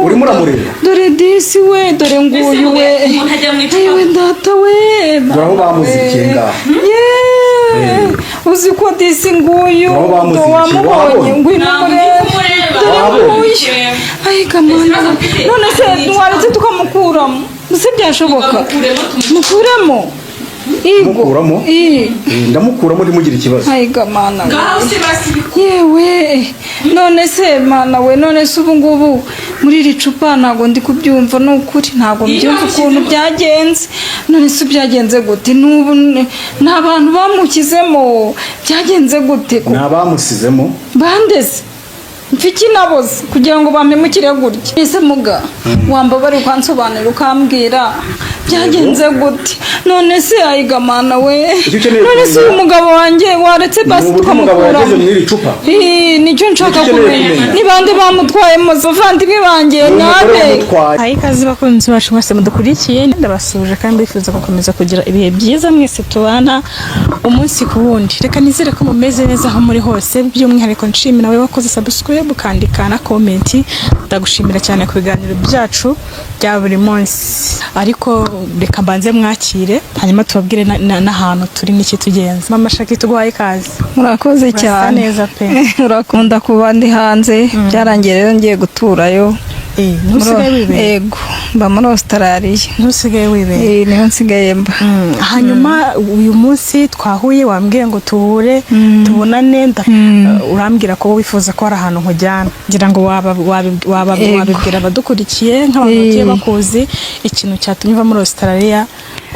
uri muramureba dore disi we dore nguyu we yewe ndata we aho bamuzikiye ngaho uzi ko disi nguyu wamubonye nguyu ayi kamana none se waretse tukamukuramo se byashoboka mukuremo mukuramo ndamukuramo ndimugira ikibazo ayi kamana yewe none se mana we none se ubu ngubu muri iri cupa ntago ndi kubyumva n'ukuri ntago mbyumva ukuntu byagenze none se byagenze gute n'ubu n'abantu bamukizemo byagenze gute n'abamusizemo bandeze mfiki naboze kugira ngo bampemukire gutya ese muga wambabare ukansobanura ukambwira byagenze gute none se ayigamana we none se uyu mugabo wanjye waretse basi tukamukura nicyo nshaka kumenya ni bande bamutwaye muzavandimwe banjye nabe ayikazi bakunzi bacu mwese mudukurikiye ndabasuje kandi bifuza gukomeza kugira ibihe byiza mwese tubana umunsi ku wundi reka nizere ko mumeze neza aho muri hose by'umwihariko nshimira nawe wakoze subscribe ukandika na comment ndagushimira cyane ku biganiro byacu bya buri munsi ariko reka mbanze mwakire hanyuma tubabwire n'ahantu turi n'iki tugenza mama Shaki tuguhaye ikaze murakoze cyane neza pe urakunda kuba ndi hanze byarangiye rero ngiye guturayo ntusigaye wibera yego mba muri Australia ntusigaye wibera niho nsigaye mba hanyuma uyu munsi twahuye wambwiye ngo tuhure tubonane urambwira ko wifuza ko hari ahantu nkujyana ngira ngo wabibwira abadukurikiye nk'abantu bagiye bakuzi ikintu cyatumye uva muri Australia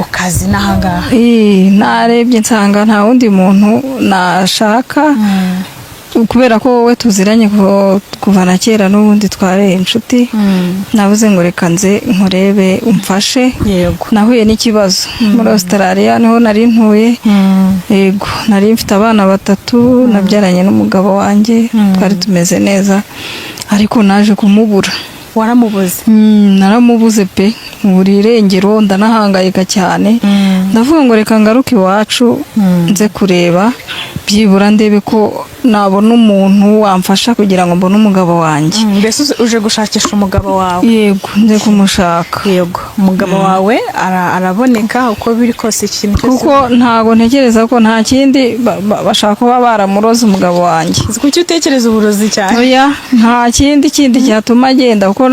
ukazi n'ahangaha narebye nsanga nta wundi muntu nashaka kubera ko wowe tuziranye kuva na kera n'ubundi twareye inshuti nabuze ngo reka nze nkurebe umfashe nahuye n'ikibazo muri Australia niho nari ntuye yego nari mfite abana 3 nabyaranye n'umugabo wanjye twari tumeze neza ariko naje kumubura waramubuze naramubuze pe buri irengero ndanahangayika cyane ndavuga ngo reka ngaruke iwacu nze kureba byibura ndebe ko nabona umuntu wamfasha kugira ngo mbone umugabo wanjye mbese uje gushakisha umugabo wawe yego nze kumushaka yego umugabo wawe araboneka uko biri kose ikintu cyose kuko ntago ntekereza ko nta kindi bashaka kuba baramuroza umugabo wanjye kuki utekereza uburozi cyane oya nta kindi cyatuma agenda kuko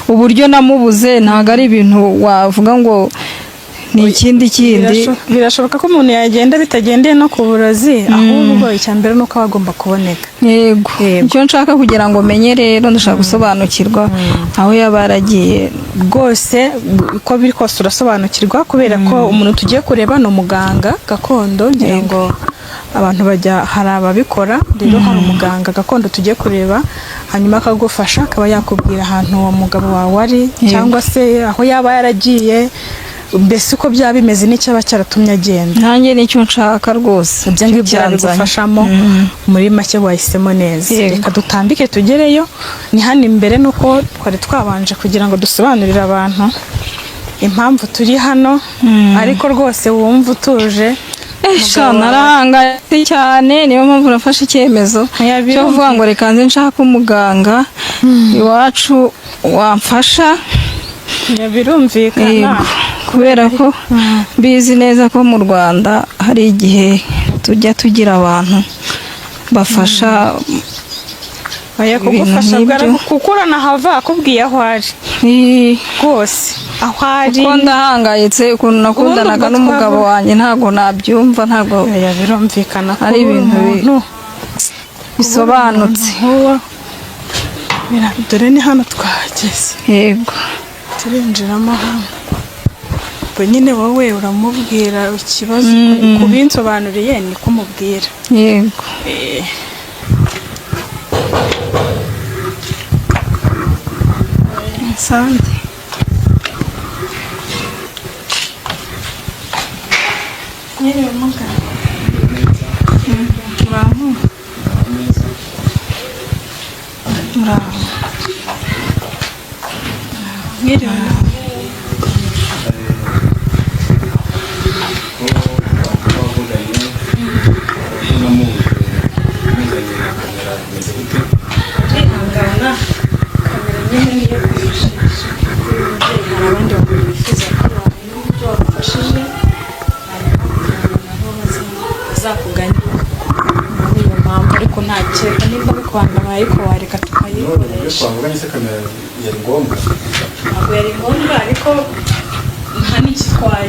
uburyo namubuze ntago ari ibintu wavuga ngo ni ikindi birashoboka ko umuntu yagenda bitagendeye no ku burozi ahubwo icyambere nuko agomba kuboneka yego icyo nshaka kugira ngo menye rero ndashaka gusobanukirwa aho yaba yaragiye rwose uko biri kose urasobanukirwa kubera ko umuntu tugiye kureba ni umuganga gakondo ngira ngo abantu bajya hari ababikora rero hari umuganga gakondo tugiye kureba hanyuma akagufasha akaba yakubwira ahantu uwo mugabo wawe ari cyangwa se aho yaba yaragiye mbese uko byaba bimeze n'icyaba cyaratumye agenda nanjye nicyo nshaka rwose ibyo ngibyo byagufashamo muri make wahisemo neza reka dutambike tugereyo ni hano imbere nuko twari twabanje kugira ngo dusobanurire abantu impamvu turi hano ariko rwose wumva utuje narahangayitse cyane niyo mpamvu nafashe icyemezo cyo kuvuga ngo reka nze nshaka umuganga iwacu wamfasha birumvikana kubera ko bizi neza ko mu Rwanda hari igihe tujya tugira abantu bafasha kugufasha kuko uranahava akubwiye aho ari rwose aho ari kuko ndahangayitse ukuntu nakundanaga n'umugabo wanjye ntabwo nabyumva ntabwo birumvikana ko ari ibintu bisobanutse dore ni hano twahageze yego turinjiramo hano nyine wowe uramubwira ikibazo kubinsobanuriye ni kumubwira yego sande nyine umugabo muraho nyine nyine niyo kwifashisha hari abandi bantu bifuza ko wamenya uburyo wabafashije hanyuma nabo bazakuganira muri iyo mpamvu ariko nta cyeka nimba bikwandamaye ariko wareka tukayikoresha twavuganye se kamera yari ngombwa ntabwo yari ngombwa ariko nta n'ikitwaye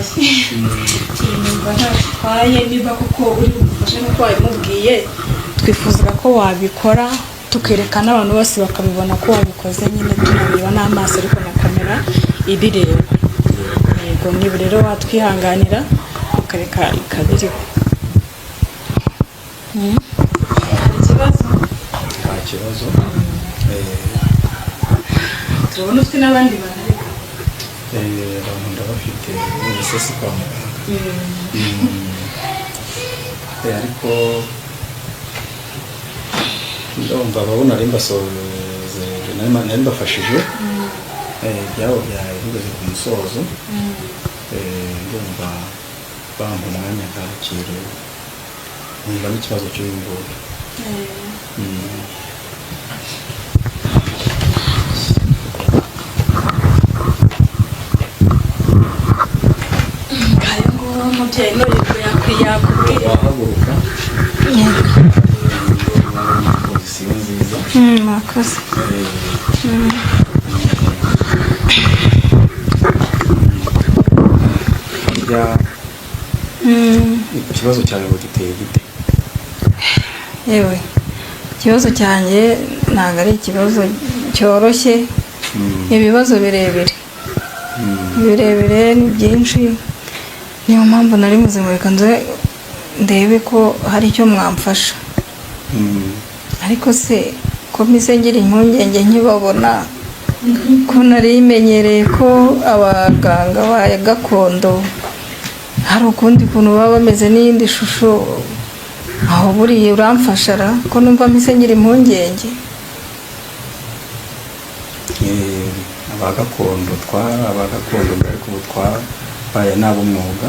nimba nta kitwaye niba kuko uri bugufashe n'uko wabimubwiye twifuzaga ko wabikora tukereka n'abantu bose bakabibona ko wabikoze nyine tunabireba n'amaso ariko na kamera ibireba yego niba rero watwihanganira ukareka ikabiriho nta kibazo turabona ufite n'abandi bantu abantu ndabafite wese si kwa muganga ariko ndumva ababona ari mbasoze nari mbafashije byabo byari bigeze ku musozo ndumva bampa umwanya nkakire niba n'ikibazo cy'uyu nguyu ngayo ngo umubyeyi n'uyu yakubwira wahaguruka pozisiyo nziza mwakoze burya ikibazo cyawe ngo giteye gite yewe ikibazo cyanjye ntabwo ari ikibazo cyoroshye ibibazo birebire birebire ni byinshi niyo mpamvu nari muzima reka nze ndebe ko hari icyo mwamfasha ariko se ko mise ngira impungenge nkibabona ko nari imenyereye ko abaganga ba gakondo hari ukundi kuntu baba bameze n'iyindi shusho aho buriya uramfasha ko numva mise ngira impungenge abagakondo ariko ubu twabaye n'ab'umwuga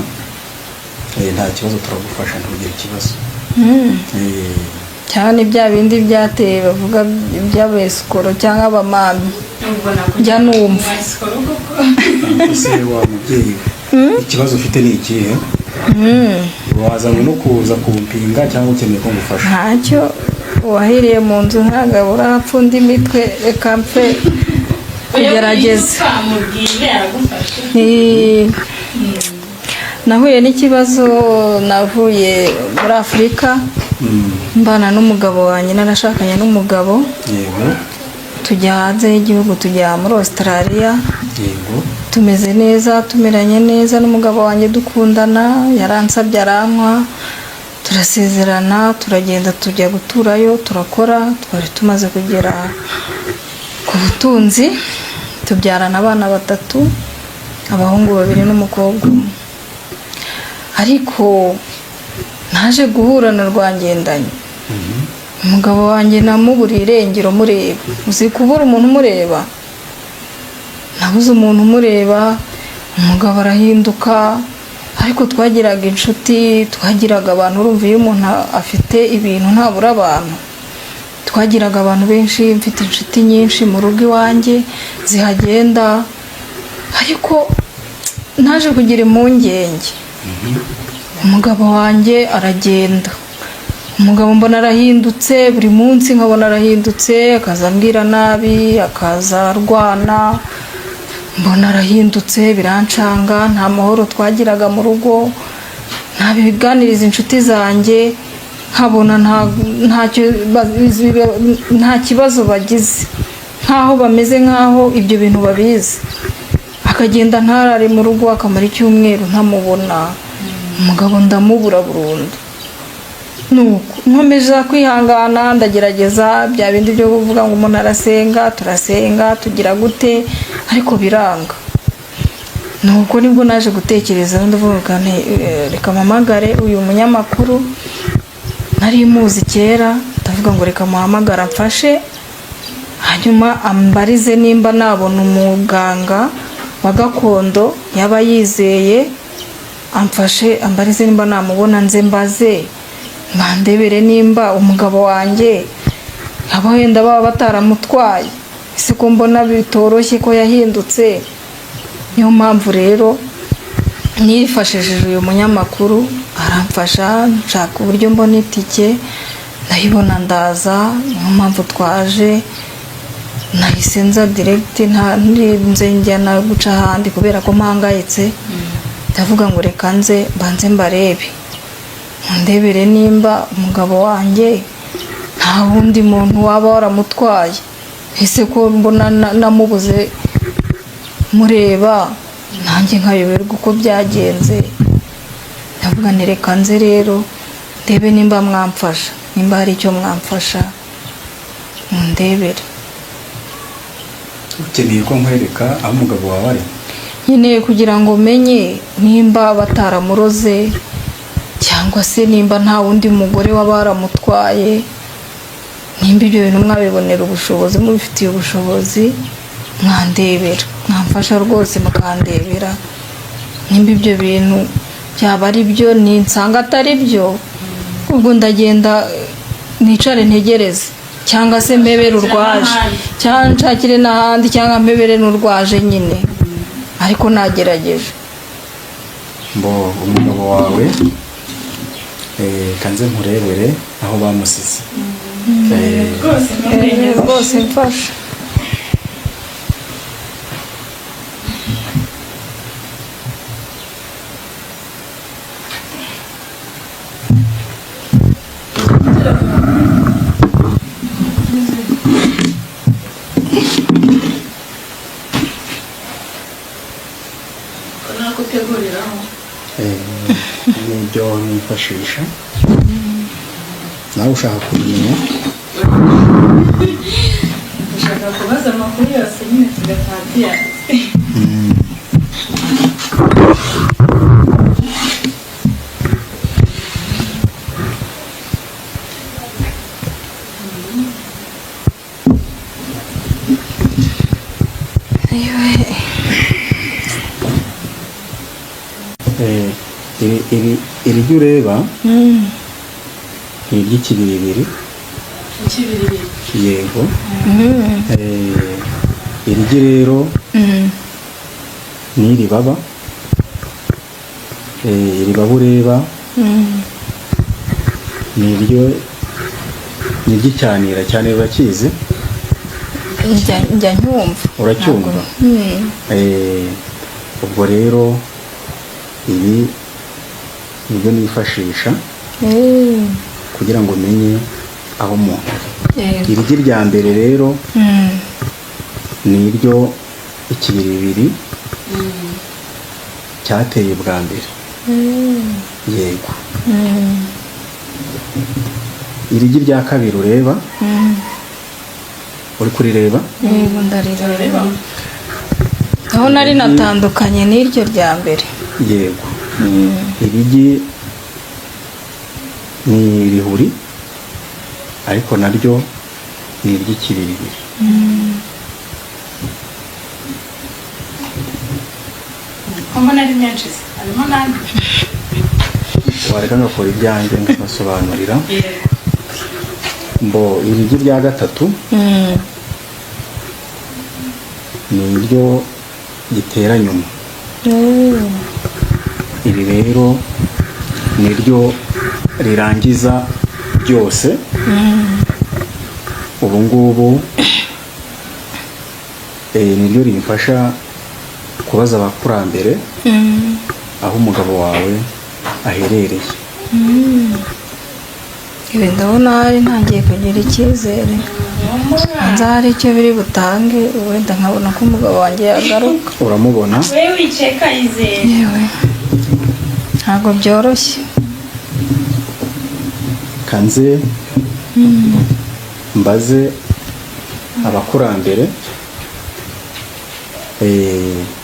nta kibazo turagufasha ntugire ikibazo cyane bya bindi byateye bavuga by'abesikoro cyangwa abamami njya numva ese wa mubyeyi ikibazo ufite ni ikihe wazanywe no kuza kumpinga cyangwa ukeneye ko ngufasha ntacyo uwahiriye mu nzu ntagabura hapfunda imitwe reka mpfe kugerageza nahuye n'ikibazo navuye muri Afurika mbana n'umugabo wanjye narashakanye n'umugabo yego tujya hanze y'igihugu tujya muri Australia yego tumeze neza tumeranye neza n'umugabo wanjye dukundana yaransabye arankwa turasezerana turagenda tujya guturayo turakora twari tumaze kugera ku butunzi tubyarana abana 3 abahungu 2 n'umukobwa umwe ariko naje guhura na Rwangendanye umugabo wanjye namuburiye irengero mureba uzi kubura umuntu umureba nabuze umuntu umureba umugabo arahinduka ariko twagiraga inshuti twagiraga abantu urumva iyo umuntu afite ibintu ntabura abantu twagiraga abantu benshi mfite inshuti nyinshi mu rugo iwanjye zihagenda ariko naje kugira impungenge umugabo wanjye aragenda umugabo mbona arahindutse buri munsi nkabona arahindutse akaza ambwira nabi akaza arwana mbona arahindutse birancanga nta mahoro twagiraga mu rugo nta biganiriza inshuti zanjye nkabona nta kibazo bagize nkaho bameze nkaho ibyo bintu babizi akagenda ntarare mu rugo akamara icyumweru ntamubona umugabo ndamubura burundu nuko nkomeje kwihangana ndagerageza bya bindi byo kuvuga ngo umuntu arasenga turasenga tugira gute ariko biranga nuko nibwo naje gutekereza ndavuga nti reka mpamagare uyu munyamakuru nari muzi kera ndavuga ngo reka muhamagara mfashe hanyuma ambarize nimba nabona umuganga wa gakondo yaba yizeye amfashe ambarize nimba namubona nze mbaze mandebere nimba umugabo wanjye abo wenda baba bataramutwaye ese ko mbona bitoroshye ko yahindutse. Niyo mpamvu rero nifashishije uyu munyamakuru aramfasha nshaka uburyo mbona itike ndayibona ndaza. Niyo mpamvu twaje, nahise nza direct ntarinze njyana guca ahandi kubera ko mpangayitse. Ndavuga ngo reka nze mbanze mbarebe, ndebere nimba umugabo wanjye nta wundi muntu waba waramutwaye. Ese ko mbona namubuze mureba nanjye nkayoberwa uko byagenze. Ndavuga nti reka nze rero ndebe nimba mwamfasha, nimba hari icyo mwamfasha mundebere. ukeneye ko nkwereka aho umugabo wawe ari? Nkeneye kugira ngo menye nimba bataramuroze cyangwa se nimba nta wundi mugore waba waramutwaye. Nimba ibyo bintu mwabibonera ubushobozi, mubifitiye ubushobozi, mwandebera, mwamfasha rwose mukandebera. Nimba ibyo bintu byaba ari byo, ninsanga atari byo, ubwo ndagenda nicare ntegereze, cyangwa se mpebere urwaje, cyangwa nshakire n'ahandi, cyangwa mpebere n'urwaje nyine. Ariko nagerageje. Mbo umugabo wawe kanze nkurebere aho bamusize. Rwose mfasha. Nibyo nifashisha nawe ushaka kumenya. ushaka kubaza amakuru yose nyine tugatatiya. iri ryo ureba ni iry'ikibiribiri. Yego. Iri ryo rero ni iri baba. Iri baba ureba ni iry'icyanira. Cyanira urakizi? Njya nyumva. Uracyumva? Ubwo rero ibi nibyo nifashisha kugira ngo menye aho umuntu ari. Iri ryo rya mbere rero ni iryo ikibiribiri cyateye bwa mbere. Yego. Iri ryo rya kabiri ureba, uri kurireba? Yego ndarireba. Aho nari natandukanye n'iryo rya mbere. Yego. Iri ni irihuri ariko naryo ni iry'ikibiribiri. Mbona ari menshi harimo nandi. Wareka ngakora ibyanjye ngasobanurira. Mbo iri ryo rya gatatu ni iryo gitera nyuma. Iri rero ni ryo rirangiza byose. Ubu ngubu ni ryo rimfasha kubaza abakurambere aho umugabo wawe aherereye. Ibi ndabona hari ntangiye kugira icyizere. Nza hari icyo biri butange, wenda nkabona ko umugabo wanjye yagaruka. Uramubona? Wewe wiceka izere. Yewe ntabwo byoroshye. Kanze mbaze abakurambere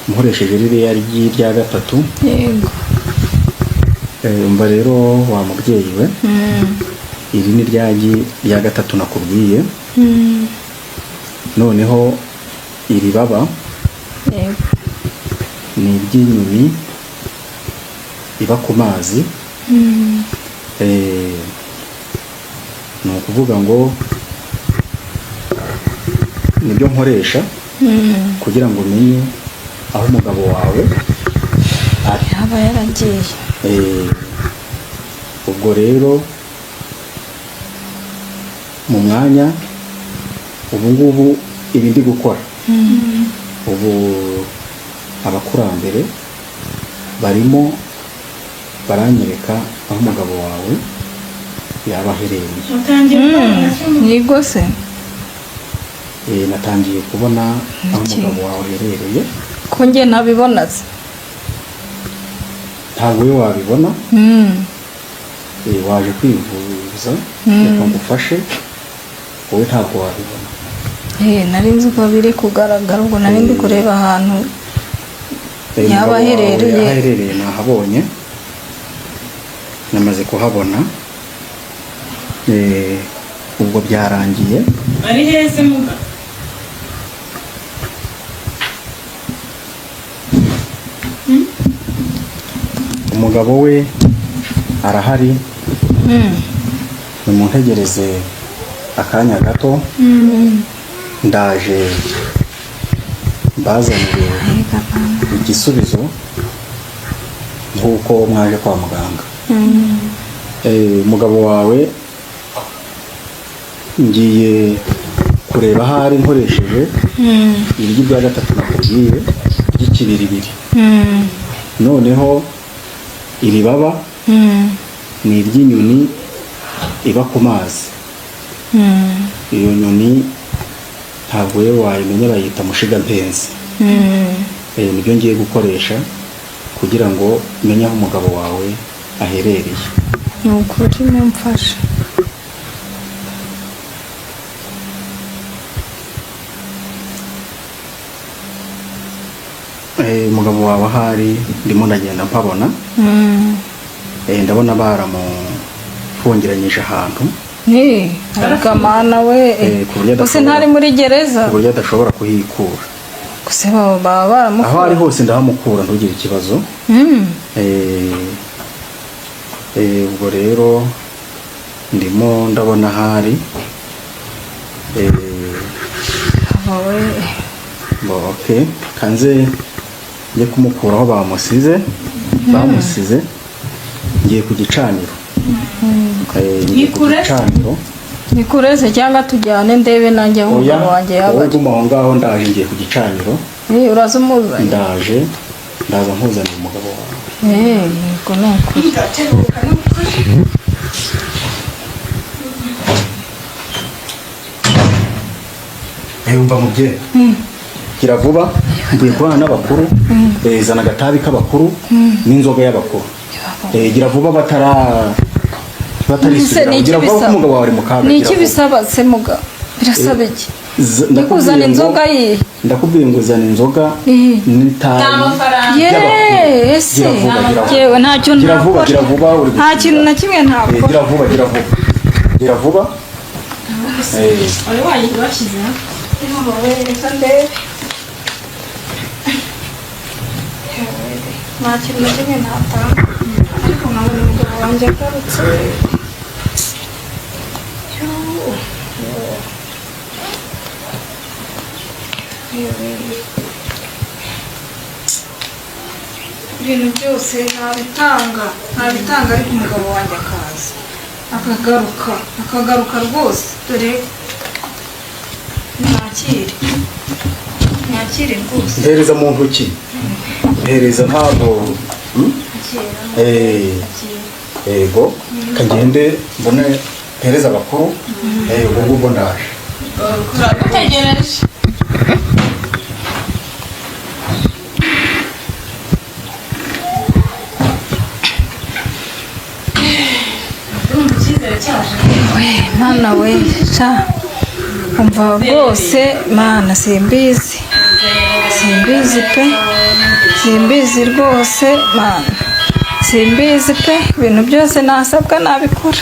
nkoresheje ririya rya gatatu. Yego. Umva rero wa mubyeyi we, iri ni rya gatatu nakubwiye. Noneho iri baba ni iry'inyoni iba ku mazi. Ni ukuvuga ngo nibyo nkoresha kugira ngo umenye aho umugabo wawe ari. yaba yaragiye. Ubwo rero mu mwanya ubu ngubu ibi ndi gukora ubu abakurambere barimo baranyereka aho umugabo wawe yaba aherereye. Nigo se natangiye kubona aho umugabo wawe aherereye. ko njye ntabibona se? Ntabwo we wabibona. Waje kwivuza reka ngufashe, wowe ntabwo wabibona. nari nzi ko biri kugaragara, ubwo nari ndi kureba ahantu yaba aherereye. Aherereye nahabonye, namaze kuhabona. Ubwo byarangiye. Ari heze muga. Umugabo we arahari. Nimuntegereze akanya gato. Ndaje mbazanire igisubizo nk'uko mwaje kwa muganga. Umugabo wawe ngiye kureba ahari nkoresheje ibiryo bya gatatu nakubwiye by'ikibiribiri. Noneho iri baba ni iry'inyoni iba ku mazi. Iyo nyoni ntabwo we wayimenya, bayita mushigampenzi. Nibyo ngiye gukoresha kugira ngo menye aho umugabo wawe aherereye. Ni ukuri mumfashe. Umugabo wawe ahari ndimo ndagenda mpabona. Ndabona baramufungiranyije ahantu. Akamana we gusa ntari muri gereza, ku buryo adashobora kuhikura. gusa baba baramukura. Aho ari hose ndahamukura, ntugire ikibazo. Ubwo rero ndimo ndabona ahari. Okay, kanze njye kumukura aho bamusize. Ngiye ku gicaniro. Nikureze cyangwa tujyane ndebe nanjye aho umugabo wanjye yaba ari. Guma aho ngaho, ndaje ngiye ku gicaniro. Uraza umuzanye? Ndaza nkuzanira umugabo wawe. Yego nukuri. Umva mubyeyi, gira vuba, mvuye kubana n'abakuru. Zana agatabi k'abakuru n'inzoga y'abakuru. Gira vuba batarisubira. Gira vuba ko umugabo wawe ari mu kaga. Ni iki bisaba se muga? Birasaba iki? Ndakuzana inzoga ye. Ndakubwiye ngo zana inzoga n'itabi. Ese yewe ntacyo nakora. Gira vuba. Nta kintu na kimwe ntakora. Gira vuba. Wari wayibashyize ha? Reka ndebe. Nta kintu na kimwe ntatanga, ariko nkabona umugabo wanjye agarutse. Ibintu byose ntabitanga, ariko umugabo wanjye akaza akagaruka rwose. Dore mwakire rwose. Hereza mu ntoki. Hereza ntabwo. Yego, kagende mbone hereza abakuru. Ubwo ndaje. Turagutegereje. Mana we umva rwose, mana simbizi pe, simbizi rwose mana, simbizi pe. Ibintu byose nasabwa nabikora,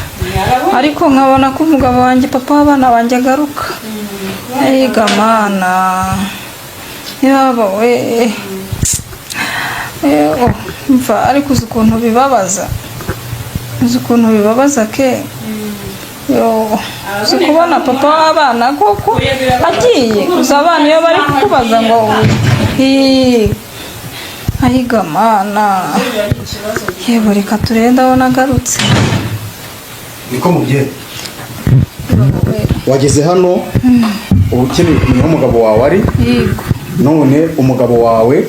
ariko nkabona ko umugabo wanjye, papa w'abana banjye agaruka. Yiga mana yaba we. Mva, ariko uzi ukuntu bibabaza ke. si kubona papa w'abana koko agiye gusa abana iyo bari kukubaza ngo ayiga mana yewe reka turebe ndabona agarutse. niko mubyeyi wageze hano uba ukeneye kumenya aho umugabo wawe ari. Yego. none umugabo wawe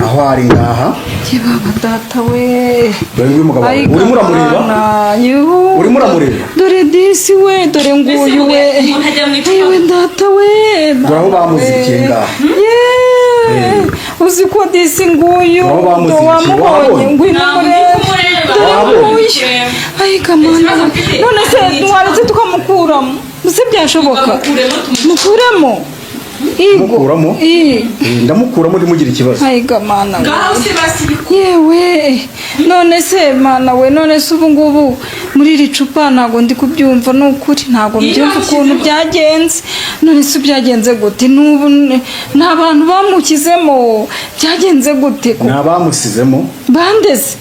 aho ari ngaha. Baba data we. Dore nguyu umugabo wawe urimo uramureba. Urimo uramureba. Dore disi we dore nguyu we. Yewe data we. Dore aho bamuzikiye ngaha. Uzi ko disi nguyu wamubonye ngwino murebe. Dore nguyu. Ay kamana. None se twaretse tukamukuramo. Muze byashoboka. Mukuremo. Mukuramo? Ndamukuramo ndimugira ikibazo. Ayiga mana. Yewe. None se mana we none se ubu ngubu muri iri cupa ntago ndi kubyumva n'ukuri ntago mbyumva ukuntu byagenze. None se byagenze gute n'ubu n'abantu bamukizemo byagenze gute? Nabamusizemo. Bandeze.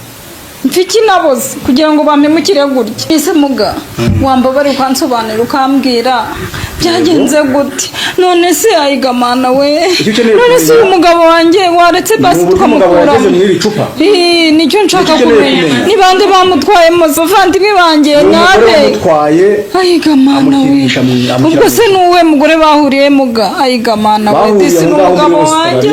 Mfiki naboze kugira ngo bampemukire gutya. Ese muga wambabare ukansobanura ukambwira byagenze gute? None se ayiga mana we. None se umugabo wanjye waretse basi tukamukura. Nicyo nshaka kumenya. Ni bande bamutwaye mu bavandimwe banjye nabe. Ayiga mana we. Ubwo se nuwe mugore bahuriye muga ayiga mana we. Disi n'umugabo wanjye.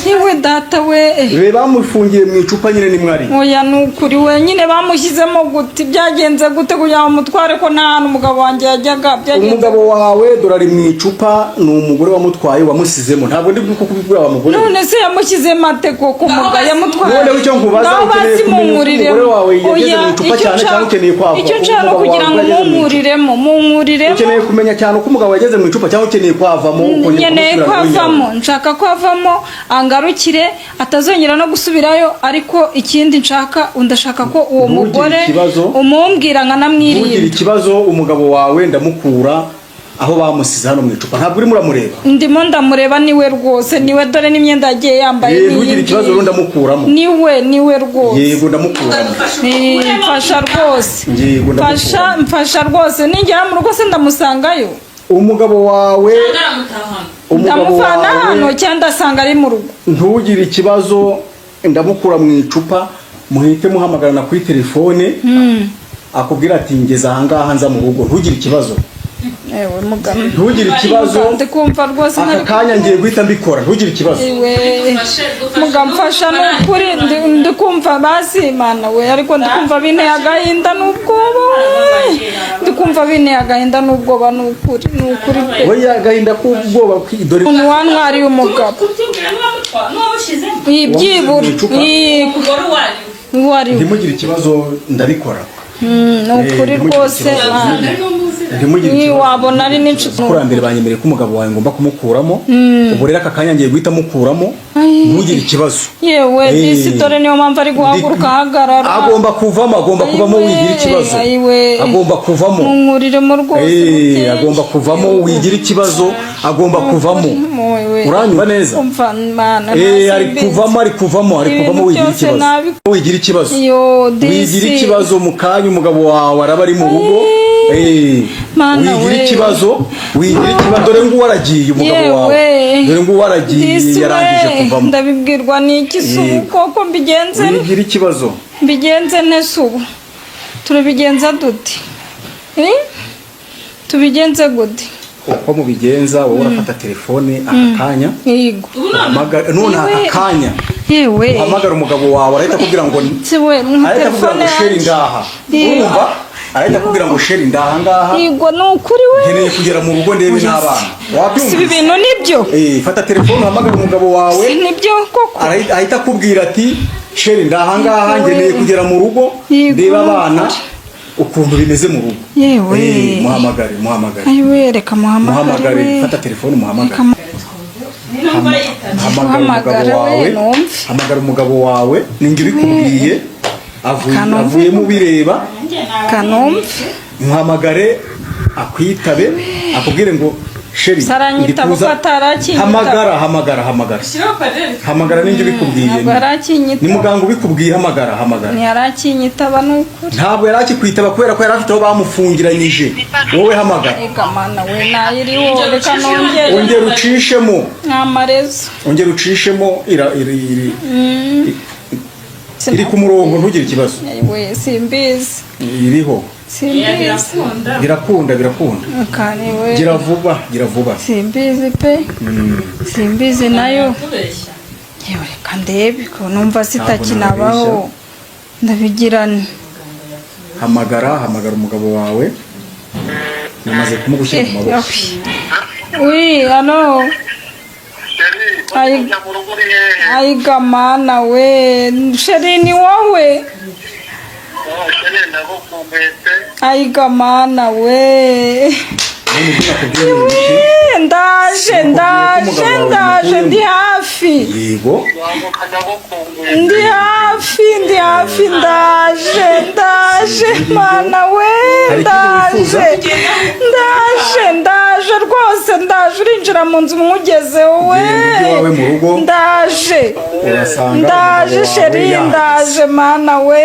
Yewe data we. Bamufungiye mu icupa nyine ni mwari. Oya nukuri wenyine bamushyizemo gute byagenze gute kugira ngo mutware ko nta umugabo wanjye yajyaga byagenze. Umugabo wawe dorari mu icupa ni umugore wamutwaye wamusizemo ntabwo ndi kubibwira wa mugore. None se yamushyizemo ate koko muga yamutwaye. None icyo nkubaza ukeneye kumurira umugore wawe yageze mu icupa cyane cyane ukeneye kwava. Icyo nshaka kugira ngo mumuriremo. Ukeneye kumenya cyane uko umugabo yageze mu icupa cyangwa ukeneye kwavamo. Nkeneye kwavamo nshaka kwavamo angarukire atazongera no gusubirayo ariko ikindi nshaka undashaka ko uwo mugore umumbwira nkanamwiriye. Ugira ikibazo umugabo wawe ndamukura aho bamusize hano mu icupa ntabwo urimo uramureba. Ndimo ndamureba niwe rwose niwe dore n'imyenda yagiye yambaye niyi. Ugira ikibazo rero ndamukuramo. Niwe rwose. Yego ndamukuramo. Mfasha rwose. Yego ndamukuramo. Mfasha rwose ningera mu rugo se ndamusangayo. Umugabo wawe ndamuvana hano cyangwa ndasanga ari mu rugo. Ntugire ikibazo ndamukura mu icupa muhite muhamagarana kuri telefone akubwira ati ngeze aha ngaha nza mu rugo ntugire ikibazo. Ewe mugabo ntugire ikibazo ndikumva rwose aka kanya ngiye guhita mbikora ntugire ikibazo. Ewe mugabo mfasha n'ukuri ndikumva basi mana we ariko ndikumva binteye agahinda n'ubwoba. Ndikumva binteye agahinda n'ubwoba n'ukuri oya agahinda k'ubwoba kwidore umuntu wantwariye umugabo ibyibura wari ndimugire ikibazo ndabikora. Nukuri rwose wabona ari n'inshuti. Kurambere banyemereye ko umugabo wawe ngomba kumukuramo. Ubu rero aka kanya ngiye guhita mukuramo ntugire ikibazo. Yewe disi tore niyo mpamvu ari guhaguruka ahagarara. Agomba kuvamo wigira ikibazo. Agomba kuvamo. Munkuriremo rwose. Agomba kuvamo wigira ikibazo. Agomba kuvamo. Uranyumva neza? Ari kuvamo wigira ikibazo. Wigira ikibazo mu kanya umugabo wawe araba ari mu rugo. Wigira ikibazo dore ngo waragiye umugabo wawe dore ngo waragiye yarangije kuvamo. Ndabibwirwa n'iki subu koko mbigenze. Wigira ikibazo mbigenze nesubu turabigenza dute tubigenze gute? Uko mubigenza wowe urafata telefone akakanya none akakanya yewe uhamagara umugabo wawe arahita kubwira ngo telefone sheri ngaha urumva arahita kubwira ngo sheri ndaha ngaha. Yego nukuri we nkeneye kugera mu rugo ndebe n'abana wabyumva. Ibi bintu nibyo fata telefone uhamagara umugabo wawe nibyo koko arahita kubwira ati sheri ndaha ngaha nkeneye kugera mu rugo ndebe abana ukuntu bimeze mu rugo. Yewe muhamagare ayiwe reka muhamagare fata telefone muhamagare hamagara umugabo wawe ninge bikubwiye avuye mu bireba Kanombe muhamagare akwitabe akubwire ngo sheri saranyita bukatarakinyita hamagara ninjye ubikubwiye barakinyita ni muganga ubikubwiye hamagara ni yarakinyita banukuri ntabwo yarakikwitaba kubera ko yarafite aho bamufungiranyije wowe hamagara ega mana we nayiri wo reka nongere ongera ucishemo amarezo ongera ucishemo iri ku murongo ntugire ikibazo we simbizi iriho simbizi birakunda kane we gira vuba simbizi pe simbizi nayo yewe reka ndebe ko numva sitakinabaho ndabigirane hamagara umugabo wawe namaze kumugushyira mu maboko oui ano ayiga mana we sheri ni wowe ayiga mana we ndaje ndi hafi ndaje mana we ndaje rwose ndaje urinjira mu nzu mwugezeho we ndaje sheri ndaje mana we